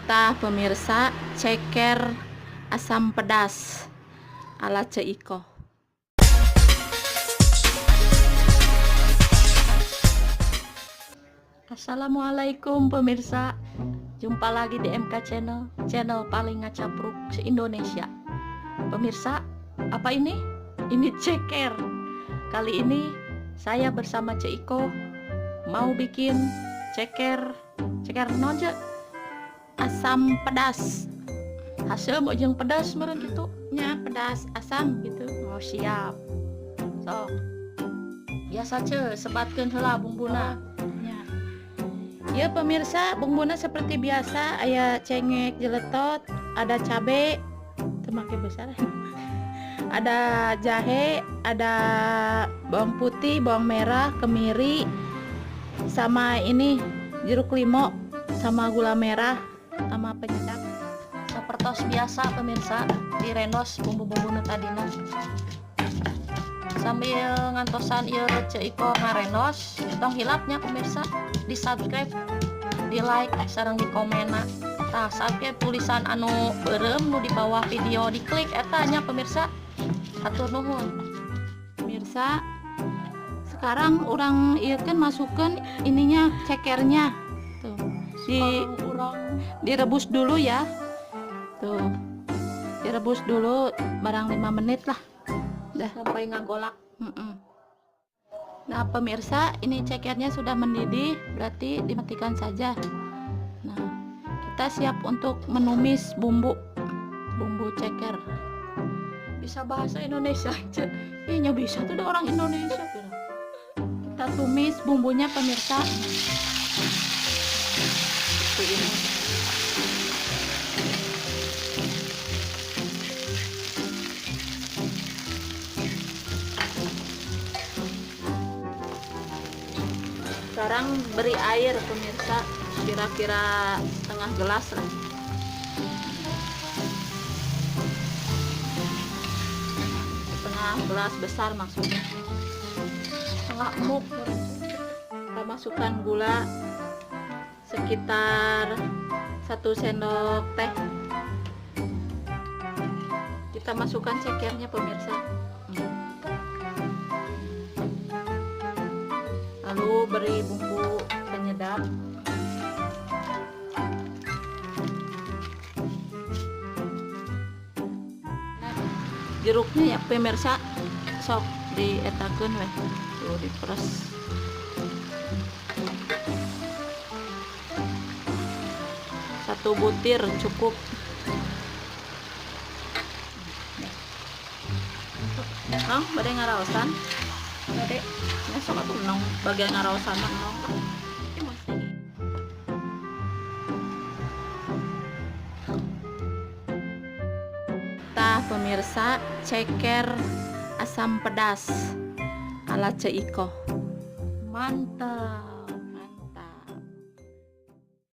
Tah pemirsa, ceker asam pedas ala Ceiko. Assalamualaikum pemirsa, jumpa lagi di MK channel paling ngacapruk se-Indonesia. Pemirsa, apa ini? Ini ceker. Kali ini saya bersama Ceiko mau bikin ceker nonje asam pedas. Hasil mau jeung pedas meureun gitu nya, pedas asam gitu. Oh siap. So biasa sebatkeun heula bumbuna. Ya pemirsa, bumbuna seperti biasa, aya cengek jeletot, ada cabe temake besar, ada jahe, ada bawang putih, bawang merah, kemiri, sama ini jeruk limau, sama gula merah, sama penyedap. Sapertos biasa pemirsa, direnos bumbu-bumbuna tadina. Sambil ngantosan ieu Ceiko ngarenos, tong hilapnya pemirsa, di subscribe, di like, sareng di komena. Tah subscribe tulisan anu beureum nu di bawah video, diklik eta nya pemirsa. Hatur nuhun. Pemirsa, sekarang orang ieu kan masukkan ininya, cekernya. Tuh. Direbus dulu ya. Tuh. Direbus dulu barang 5 menit lah. Udah sampai ngagolak. Nah pemirsa, ini cekernya sudah mendidih, berarti dimatikan saja. Nah, kita siap untuk menumis bumbu ceker. Bisa bahasa Indonesia aja. Iya bisa tuh ada orang Indonesia. Kita tumis bumbunya pemirsa. Seperti ini. Sekarang beri air pemirsa, kira-kira setengah gelas lah. Setengah gelas besar maksudnya, setengah muk. Kita masukkan gula sekitar 1 sendok teh. Kita masukkan cekernya pemirsa. Lalu beri bumbu penyedap. Jeruknya ya pemirsa, sok dietakeun weh. Tuh diperes. Satu butir cukup. Nong, bade ngaraosan. Bade sok atuh nong bagian ngaraosan nong. Tah pemirsa, ceker asam pedas ala Ceiko. Mantap.